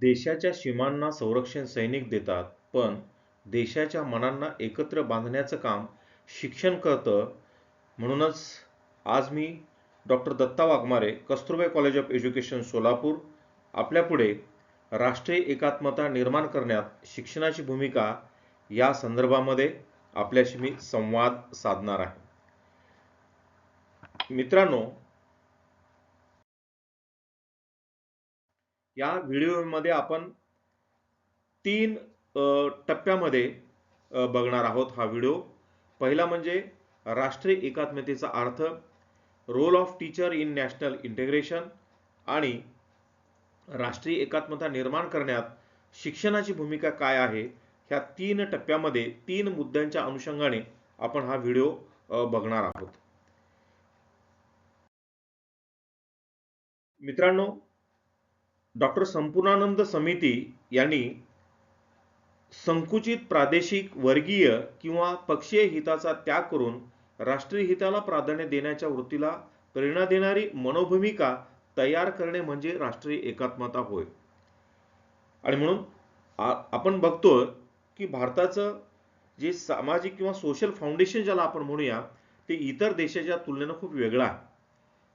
देशाच्या सीमांना संरक्षण सैनिक देतात, पण देशाच्या मनांना एकत्र बांधण्याचं काम शिक्षण करतं. म्हणूनच आज मी doctor Datta Waghmare, Kasturba college of education Solapur, आपल्यापुढे राष्ट्रीय एकात्मता निर्माण करण्यात शिक्षणाची भूमिका या संदर्भामध्ये आपल्याशी मी संवाद साधणार आहे. मित्रांनो, या व्हिडिओमध्ये आपण 3 टप्प्यामध्ये बघणार आहोत हा व्हिडिओ. पहिला म्हणजे राष्ट्रीय एकात्मतेचा अर्थ, role of teacher in national integration आणि राष्ट्रीय एकात्मता निर्माण करण्यात शिक्षणाची भूमिका काय आहे. ह्या 3 टप्प्यामध्ये 3 मुद्द्यांच्या अनुषंगाने आपण हा व्हिडिओ बघणार आहोत. मित्रांनो, डॉक्टर संपूर्णानंद समिती यांनी संकुचित प्रादेशिक, वर्गीय किंवा पक्षीय हिताचा त्याग करून राष्ट्रीय हिताला प्राधान्य देण्याच्या वृत्तीला प्रेरणा देणारी मनोभूमिका तयार करणे म्हणजे राष्ट्रीय एकात्मता होय. आणि म्हणून आपण बघतोय की भारताचं जे सामाजिक किंवा सोशल फाउंडेशन ज्याला आपण म्हणूया, ते इतर देशाच्या तुलनेने खूप वेगळं आहे.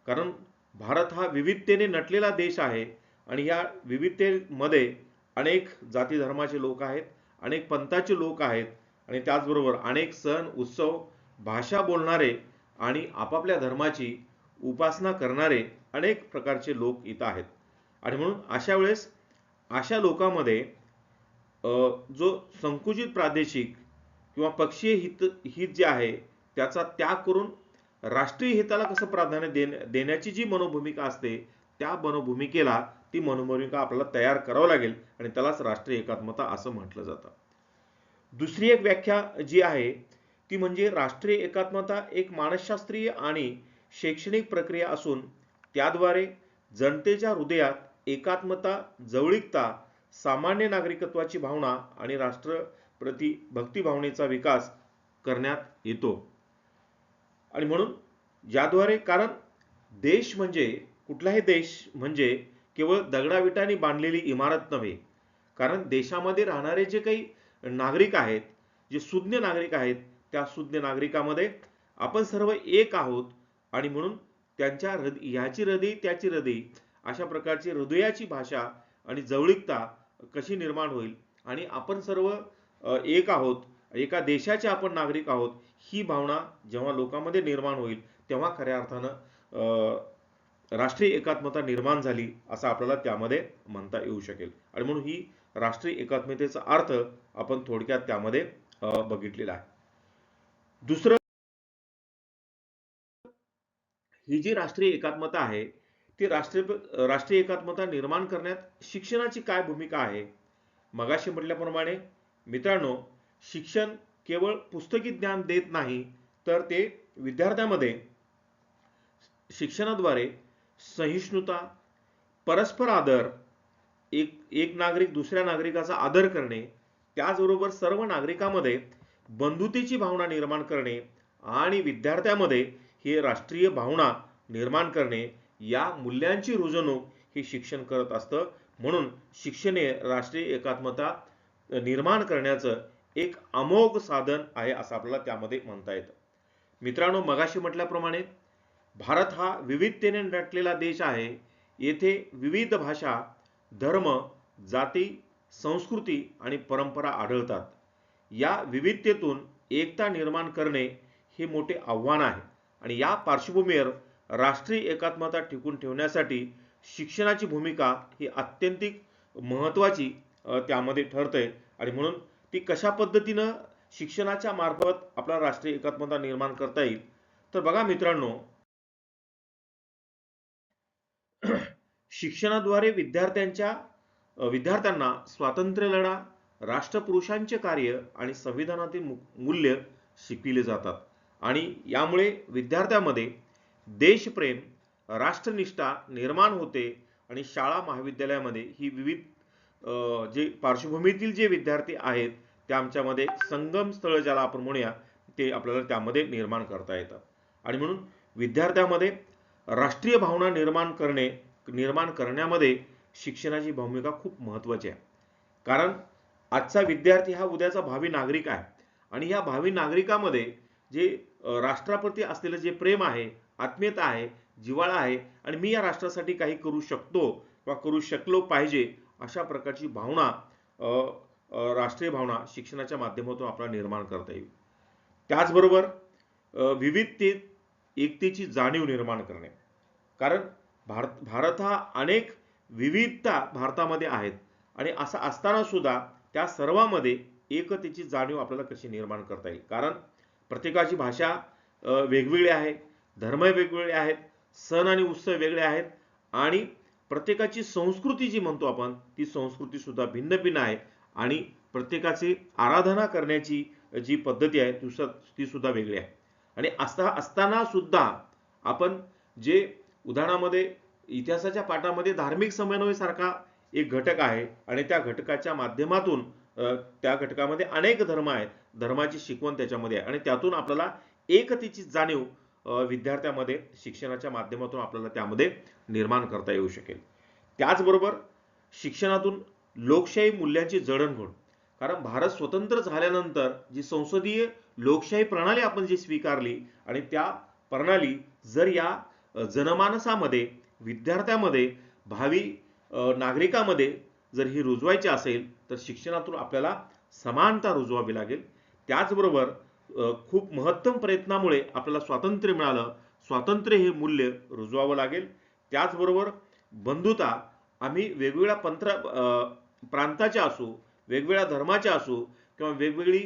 कारण भारत हा विविधतेने नटलेला देश आहे आणि या विविधतेमध्ये अनेक जाती धर्माचे लोक आहेत, अनेक पंथाचे लोक आहेत आणि त्याचबरोबर अनेक सण उत्सव, भाषा बोलणारे आणि आपापल्या धर्माची उपासना करणारे अनेक प्रकारचे लोक इथं आहेत. आणि म्हणून अशा वेळेस अशा लोकांमध्ये जो संकुचित प्रादेशिक किंवा पक्षीय हित जे आहे त्याचा त्याग करून राष्ट्रीय हिताला कसं प्राधान्य देण्याची जी मनोभूमिका असते, त्या मनोभूमिकेला ती मनोभूमिका आपल्याला तयार करावं लागेल आणि त्यालाच राष्ट्रीय एकात्मता असं म्हटलं जातं. दुसरी एक व्याख्या जी आहे ती म्हणजे राष्ट्रीय एकात्मता एक मानसशास्त्रीय आणि शैक्षणिक प्रक्रिया असून त्याद्वारे जनतेच्या हृदयात एकात्मता, जवळीकता, सामान्य नागरिकत्वाची भावना आणि राष्ट्रप्रती भक्तिभावनेचा विकास करण्यात येतो. आणि म्हणून याद्वारे, कारण देश म्हणजे कुठलाही देश म्हणजे केवळ दगडाविटांनी बांधलेली इमारत नव्हे. कारण देशामध्ये राहणारे जे काही नागरिक आहेत, जे सुज्ञ नागरिक आहेत, त्या सुज्ञ नागरिकामध्ये आपण सर्व एक आहोत. आणि म्हणून त्यांच्या ह्याची हृदय त्याची हृदय अशा प्रकारची हृदयाची भाषा आणि जवळीकता कशी निर्माण होईल आणि आपण सर्व एक आहोत, एका देशाचे आपण नागरिक आहोत, ही भावना जेव्हा लोकांमध्ये निर्माण होईल तेव्हा खऱ्या अर्थानं राष्ट्रीय एकात्मता निर्माण झाली असं आपल्याला त्यामध्ये म्हणता येऊ शकेल. आणि म्हणून ही राष्ट्रीय एकात्मतेचा अर्थ आपण थोडक्यात त्यामध्ये बघितलेला आहे. दुसरं, ही जी राष्ट्रीय एकात्मता आहे ती राष्ट्रीय एकात्मता निर्माण करण्यात शिक्षणाची काय भूमिका आहे. मगाशी म्हटल्याप्रमाणे मित्रांनो, शिक्षण केवळ पुस्तकी ज्ञान देत नाही, तर ते विद्यार्थ्यांमध्ये शिक्षणाद्वारे सहिष्णुता, परस्पर आदर, एक नागरिक दुसऱ्या नागरिकाचा आदर करणे, त्याचबरोबर सर्व नागरिकांमध्ये बंधुतेची भावना निर्माण करणे आणि विद्यार्थ्यांमध्ये ही राष्ट्रीय भावना निर्माण करणे, या मूल्यांची रुजवणूक हे शिक्षण करत असतं. म्हणून शिक्षण हे राष्ट्रीय एकात्मता निर्माण करण्याचं एक अमोघ साधन आहे असं आपल्याला त्यामध्ये म्हणता येतं. मित्रांनो, मगाशी म्हटल्याप्रमाणे भारत हा विविधतेने नटलेला देश आहे. येथे विविध भाषा, धर्म, जाती, संस्कृती आणि परंपरा आढळतात. या विविधतेतून एकता निर्माण करणे हे मोठे आव्हान आहे. आणि या पार्श्वभूमीवर राष्ट्रीय एकात्मता टिकून ठेवण्यासाठी शिक्षणाची भूमिका ही अत्यंतिक महत्त्वाची त्यामध्ये ठरते. आणि म्हणून ती कशा पद्धतीनं शिक्षणाच्या मार्फत आपला राष्ट्रीय एकात्मता निर्माण करता येईल. तर बघा मित्रांनो, शिक्षणाद्वारे विद्यार्थ्यांना स्वातंत्र्य लढा, राष्ट्रपुरुषांचे कार्य आणि संविधानातील मूल्य शिकविले जातात. आणि यामुळे विद्यार्थ्यांमध्ये देशप्रेम, राष्ट्रनिष्ठा निर्माण होते. आणि शाळा महाविद्यालयामध्ये ही विविध जे पार्श्वभूमीतील जे विद्यार्थी आहेत त्यांच्यामध्ये संगम स्थळ ज्याला आपण म्हणूया, ते आपल्याला त्यामध्ये निर्माण करता येतं. आणि म्हणून विद्यार्थ्यांमध्ये राष्ट्रीय भावना निर्माण करण्यामध्ये शिक्षणाची भूमिका खूप महत्त्वाची आहे. कारण आजचा विद्यार्थी हा उद्याचा भावी नागरिक आहे आणि या भावी नागरिकामध्ये जे राष्ट्राप्रती असलेलं जे प्रेम आहे, आत्मीयता आहे, जिव्हाळा आहे आणि मी या राष्ट्रासाठी काही करू शकतो किंवा करू शकलो पाहिजे अशा प्रकारची भावना अ, राष्ट्रीय भावना शिक्षणाच्या माध्यमातून आपल्याला निर्माण करता येईल. त्याचबरोबर विविधतेत एकतेची जाणीव निर्माण करणे. कारण भारत हा अनेक विविधता भारतामध्ये आहेत आणि असं असताना सुद्धा त्या सर्वांमध्ये एकतेची जाणीव आपल्याला कशी निर्माण करता येईल. कारण प्रत्येकाची भाषा वेगवेगळी आहे, धर्म वेगवेगळे आहेत, सण आणि उत्सव वेगळे आहेत आणि प्रत्येकाची संस्कृती जी म्हणतो आपण ती संस्कृती सुद्धा भिन्न भिन्न आहे आणि प्रत्येकाची आराधना करण्याची जी पद्धती आहे ती सुद्धा वेगळी आहे. आणि असताना सुद्धा आपण जे उदाहरणामध्ये इतिहासाच्या पाठामध्ये धार्मिक समन्वय सारखा एक घटक आहे आणि त्या घटकाच्या माध्यमातून त्या घटकामध्ये अनेक धर्म आहेत, धर्माची शिकवण त्याच्यामध्ये आहे आणि त्यातून आपल्याला एकतेची जाणीव विद्यार्थ्यामध्ये शिक्षणाच्या माध्यमातून आपल्याला त्यामध्ये निर्माण करता येऊ शकेल. त्याचबरोबर शिक्षणातून लोकशाही मूल्यांची जडणघडण. कारण भारत स्वतंत्र झाल्यानंतर जी संसदीय लोकशाही प्रणाली आपण जी स्वीकारली आणि त्या प्रणाली जर या जनमानसामध्ये, विद्यार्थ्यामध्ये, भावी नागरिकामध्ये जर ही रुजवायची असेल तर शिक्षणातून आपल्याला समानता रुजवावी लागेल. त्याचबरोबर खूप महत्तम प्रयत्नामुळे आपल्याला स्वातंत्र्य मिळालं. स्वातंत्र्य हे मूल्य रुजवावं लागेल. त्याचबरोबर बंधुता आम्ही वेगवेगळ्या प्रांताच्या असू, वेगवेगळ्या धर्माच्या असू किंवा वेगवेगळी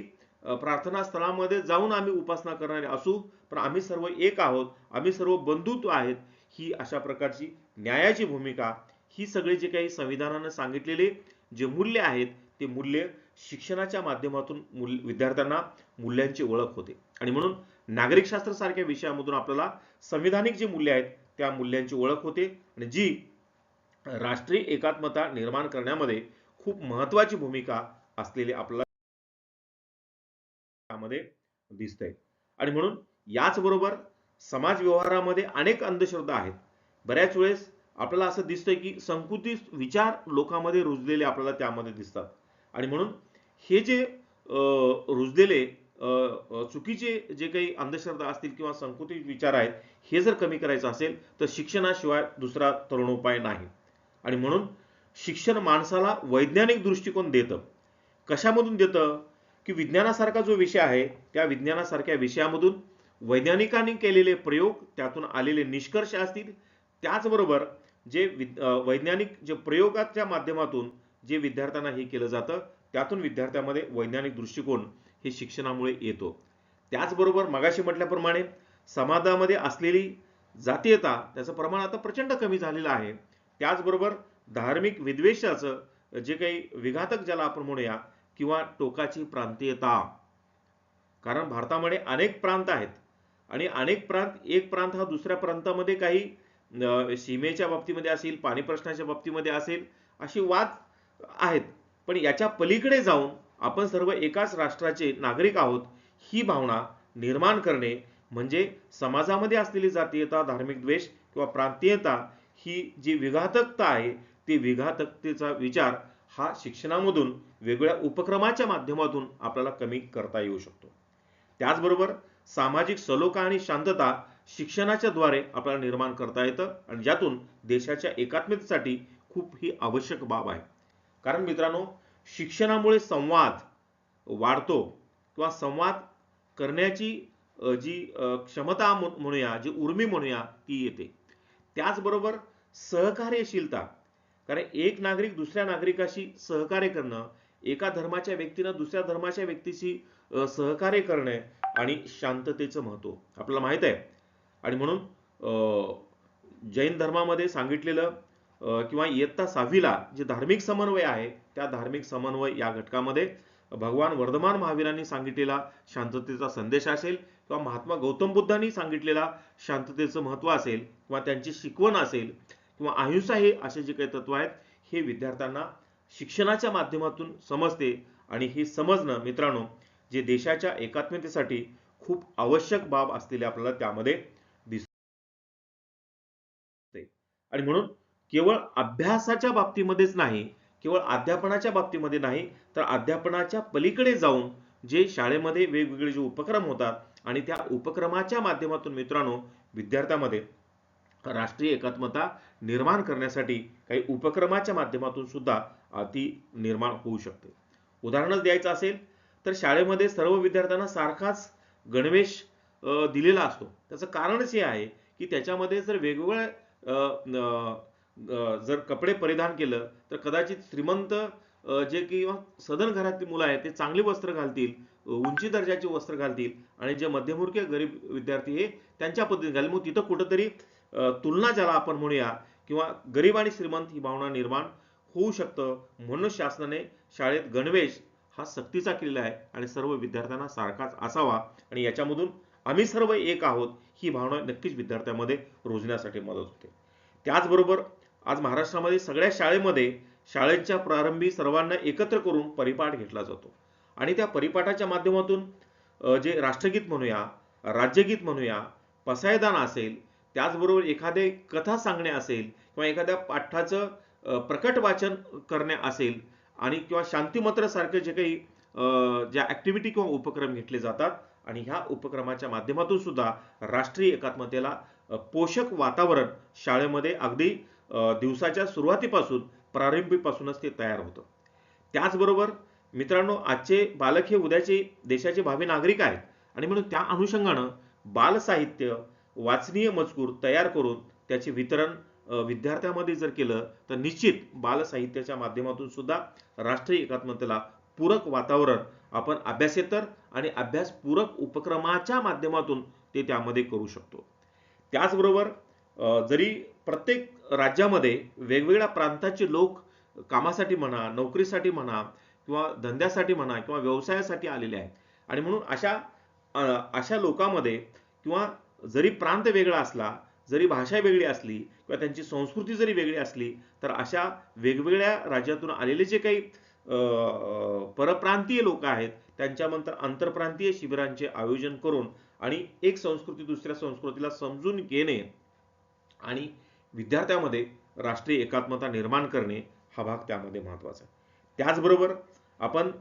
प्रार्थना स्थळामध्ये जाऊन आम्ही उपासना करणारे असू, पण आम्ही सर्व एक आहोत, आम्ही सर्व बंधुत्व आहेत, ही अशा प्रकारची न्यायाची भूमिका, ही सगळे जे काही संविधानानं सांगितलेले जे मूल्य आहेत ते मूल्य शिक्षणाच्या माध्यमातून विद्यार्थ्यांना मूल्यांची ओळख होते. आणि म्हणून नागरिकशास्त्र सारख्या विषयामधून आपल्याला संविधानिक जे मूल्य आहेत त्या मूल्यांची ओळख होते आणि जी राष्ट्रीय एकात्मता निर्माण करण्यामध्ये खूप महत्त्वाची भूमिका असलेली आपल्याला त्यामध्ये दिसतंय. आणि म्हणून याचबरोबर समाज व्यवहारामध्ये अनेक अंधश्रद्धा आहेत. बऱ्याच वेळेस आपल्याला असं दिसतंय की संकुचित विचार लोकांमध्ये रुजलेले आपल्याला त्यामध्ये दिसतात आणि म्हणून हे जे रुजलेले चुकीचे जे काही अंधश्रद्धा असतील किंवा संकुचित विचार आहेत हे जर कमी करायचं असेल तर शिक्षणाशिवाय दुसरा तरुणोपाय नाही. आणि म्हणून शिक्षण माणसाला वैज्ञानिक दृष्टिकोन देतं. कशामधून देतं की विज्ञानासारखा जो विषय आहे त्या विज्ञानासारख्या विषयामधून वैज्ञानिकांनी केलेले प्रयोग, त्यातून आलेले निष्कर्ष असतील, त्याचबरोबर जे वैज्ञानिक जे प्रयोगाच्या माध्यमातून जे विद्यार्थ्यांना हे केलं जातं त्यातून विद्यार्थ्यांमध्ये वैज्ञानिक दृष्टिकोन हे शिक्षणामुळे येतो. त्याचबरोबर मगाशी म्हटल्याप्रमाणे समाजामध्ये असलेली जातीयता त्याचं प्रमाण आता प्रचंड कमी झालेलं आहे. त्याचबरोबर धार्मिक विद्वेषाचं जे काही विघातक ज्याला आपण म्हणूया किंवा टोकाची प्रांतीयता, कारण भारतामध्ये अनेक प्रांत आहेत आणि अनेक प्रांत, एक प्रांत हा दुसऱ्या प्रांतामध्ये काही सीमेच्या बाबतीमध्ये असेल, पाणी प्रश्नाच्या बाबतीमध्ये असेल, अशी वाद आहेत. पण याच्या पलीकडे जाऊन आपण सर्व एकाच राष्ट्राचे नागरिक आहोत ही भावना निर्माण करणे म्हणजे समाजामध्ये असलेली जातीयता, धार्मिक द्वेष किंवा प्रांतीयता ही जी विघातकता आहे ती विघातकतेचा विचार हा शिक्षणामधून वेगवेगळ्या उपक्रमाच्या माध्यमातून आपल्याला कमी करता येऊ शकतो. त्याचबरोबर सामाजिक सलोखा आणि शांतता शिक्षणाच्या द्वारे आपल्याला निर्माण करता येतं आणि ज्यातून देशाच्या एकात्मतेसाठी खूप ही आवश्यक बाब आहे. कारण मित्रांनो, शिक्षणामुळे संवाद वाढतो किंवा संवाद करण्याची जी क्षमता म्हणूया, जी उर्मी म्हणूया ती येते. त्याचबरोबर सहकार्यशीलता, कारण एक नागरिक दुसऱ्या नागरिकाशी सहकार्य करणं, एका धर्माच्या व्यक्तीनं दुसऱ्या धर्माच्या व्यक्तीशी सहकार्य करणे आणि शांततेचं महत्त्व आपल्याला माहित आहे. आणि म्हणून जैन धर्मामध्ये सांगितलेलं किंवा इयत्ता 6वीला जे धार्मिक समन्वय आहे त्या धार्मिक समन्वय या घटकामध्ये भगवान वर्धमान महावीरांनी सांगितलेला शांततेचा संदेश असेल किंवा महात्मा गौतम बुद्धांनी सांगितलेला शांततेचं महत्त्व असेल किंवा त्यांची शिकवण असेल किंवा अहिंसा हे असे जे काही तत्व आहेत हे विद्यार्थ्यांना शिक्षणाच्या माध्यमातून समजते आणि हे समजणं मित्रांनो जे देशाच्या एकात्मतेसाठी खूप आवश्यक बाब असलेले आपल्याला त्यामध्ये दिसते. आणि म्हणून केवळ अभ्यासाच्या बाबतीमध्येच नाही, केवळ अध्यापनाच्या बाबतीमध्ये नाही, तर अध्यापनाच्या पलीकडे जाऊन जे शाळेमध्ये वेगवेगळे जे उपक्रम होतात आणि त्या उपक्रमाच्या माध्यमातून मित्रांनो विद्यार्थ्यांमध्ये राष्ट्रीय एकात्मता निर्माण करण्यासाठी काही उपक्रमाच्या माध्यमातून सुद्धा ती निर्माण होऊ शकते. उदाहरणच द्यायचं असेल तर शाळेमध्ये सर्व विद्यार्थ्यांना सारखाच गणवेश दिलेला असतो. त्याचं कारणच हे आहे की त्याच्यामध्ये जर वेगवेगळ्या जर कपडे परिधान केलं तर कदाचित श्रीमंत जे किंवा सधन घरातील मुलं आहेत ते चांगली वस्त्र घालतील, उंची दर्जाची वस्त्र घालतील आणि जे मध्यमवर्गीय गरीब विद्यार्थी हे त्यांच्या पद्धतीने घालतील. मग तिथं कुठंतरी तुलना ज्याला आपण म्हणूया किंवा गरीब आणि श्रीमंत ही भावना निर्माण होऊ शकतं. म्हणून शासनाने शाळेत गणवेश हा सक्तीचा केलेला आहे आणि सर्व विद्यार्थ्यांना सारखाच असावा आणि याच्यामधून आम्ही सर्व एक आहोत ही भावना नक्कीच विद्यार्थ्यांमध्ये रुजण्यासाठी मदत होते. त्याचबरोबर आज महाराष्ट्रामध्ये सगळ्या शाळेमध्ये शाळेच्या प्रारंभी सर्वांना एकत्र करून परिपाठ घेतला जातो आणि त्या परिपाठाच्या माध्यमातून जे राष्ट्रगीत म्हणूया, राज्यगीत म्हणूया, पसायदान असेल, त्याचबरोबर एखादे कथा सांगणे असेल किंवा एखाद्या पाठाचं प्रकट वाचन करणे असेल आणि किंवा शांतिमंत्र सारखे जे काही ज्या ऍक्टिव्हिटी किंवा उपक्रम घेतले जातात आणि ह्या उपक्रमाच्या माध्यमातून सुद्धा राष्ट्रीय एकात्मतेला पोषक वातावरण शाळेमध्ये अगदी दिवसाच्या सुरुवातीपासून प्रारंभीपासूनच ते तयार होतं. त्याचबरोबर मित्रांनो आजचे बालक हे उद्याचे देशाचे भावी नागरिक आहेत आणि म्हणून त्या अनुषंगानं बालसाहित्य, वाचनीय मजकूर तयार करून त्याचे वितरण विद्यार्थ्यांमध्ये जर केलं तर निश्चित बालसाहित्याच्या माध्यमातून सुद्धा राष्ट्रीय एकात्मतेला पूरक वातावरण आपण अभ्यासेतर आणि अभ्यासपूरक उपक्रमाच्या माध्यमातून ते त्यामध्ये करू शकतो. त्याचबरोबर जरी प्रत्येक राज्यामध्ये वेगवेगळ्या प्रांताचे लोक कामासाठी म्हणा, नोकरीसाठी म्हणा किंवा धंद्यासाठी म्हणा किंवा व्यवसायासाठी आलेले आहेत आणि म्हणून अशा लोकांमध्ये किंवा जरी प्रांत वेगळा असला, जरी भाषा वेगळी असली किंवा त्यांची संस्कृती जरी वेगळी असली तर अशा वेगवेगळ्या राज्यातून आलेले जे काही परप्रांतीय लोक आहेत त्यांच्यानंतर आंतरप्रांतीय शिबिरांचे आयोजन करून आणि एक संस्कृती दुसऱ्या संस्कृतीला समजून घेणे आणि विद्यार्थ्यांमध्ये राष्ट्रीय एकात्मता निर्माण करणे हा भाग त्यामध्ये महत्त्वाचा आहे. त्याचबरोबर आपण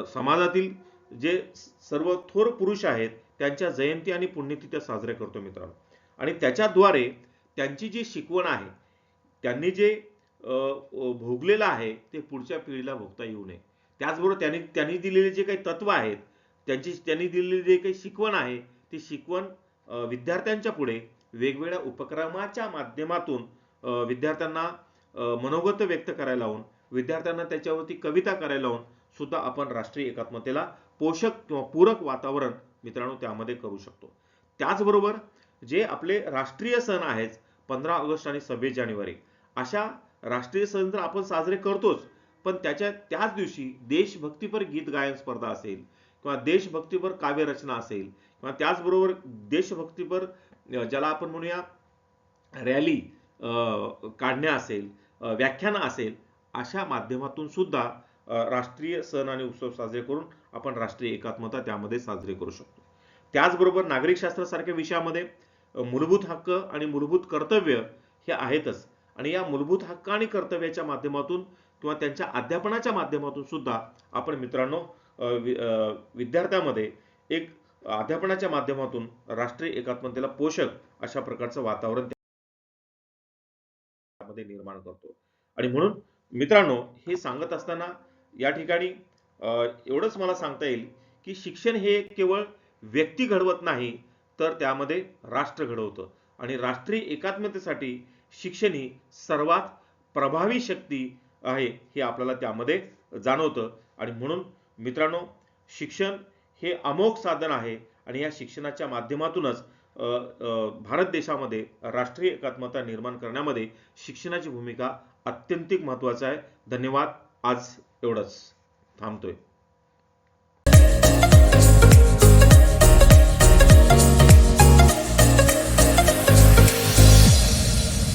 समाजातील जे सर्व थोर पुरुष आहेत त्यांच्या जयंती आणि पुण्यतिथ्या साजऱ्या करतो मित्रांनो आणि त्याच्याद्वारे त्यांची जी शिकवण आहे, त्यांनी जे भोगलेलं आहे ते पुढच्या पिढीला भोगता येऊ नये. त्याचबरोबर त्यांनी दिलेले जे काही तत्व आहेत, त्यांनी दिलेली जे काही शिकवण आहे ती शिकवण विद्यार्थ्यांच्या पुढे वेगवेगळ्या उपक्रमाच्या माध्यमातून विद्यार्थ्यांना मनोगत व्यक्त करायला लावून, विद्यार्थ्यांना त्याच्यावरती कविता करायला लावून सुद्धा आपण राष्ट्रीय एकात्मतेला पोषक किंवा पूरक वातावरण मित्रांनो त्यामध्ये करू शकतो. त्याचबरोबर जे आपले राष्ट्रीय सण आहेत 15 ऑगस्ट आणि 26 जानेवारी अशा राष्ट्रीय सण तर आपण साजरे करतोच, पण त्याच दिवशी देशभक्तीपर गीत गायन स्पर्धा असेल किंवा देशभक्तीपर काव्यरचना असेल किंवा त्याचबरोबर देशभक्तीपर ज्याला आपण म्हणूया रॅली काढण्या असेल, व्याख्यानं असेल, अशा माध्यमातून सुद्धा राष्ट्रीय सण आणि उत्सव साजरे करून आपण राष्ट्रीय एकात्मता त्यामध्ये साजरी करू शकतो. त्याचबरोबर नागरिक शास्त्रासारख्या विषयामध्ये मूलभूत हक्क आणि मूलभूत कर्तव्य हे आहेतच आणि या मूलभूत हक्क आणि कर्तव्याच्या माध्यमातून किंवा त्यांच्या अध्यापनाच्या माध्यमातून सुद्धा आपण मित्रांनो विद्यार्थ्यांमध्ये एक अध्यापनाच्या माध्यमातून राष्ट्रीय एकात्मतेला पोषक अशा प्रकारचं वातावरण त्यामध्ये निर्माण करतो. आणि म्हणून मित्रांनो हे सांगत असताना या ठिकाणी एवढंच मला सांगता येईल की शिक्षण हे केवळ व्यक्ती घडवत नाही तर त्यामध्ये राष्ट्र घडवतं आणि राष्ट्रीय एकात्मतेसाठी शिक्षण ही सर्वात प्रभावी शक्ती आहे हे आपल्याला त्यामध्ये जाणवतं. आणि म्हणून मित्रांनो शिक्षण हे अमोघ साधन आहे आणि या शिक्षणाच्या माध्यमातूनच भारत देशामध्ये राष्ट्रीय एकात्मता निर्माण करण्यामध्ये शिक्षणाची भूमिका अत्यंतिक महत्त्वाची आहे. धन्यवाद. आज एवढंच थांबतोय.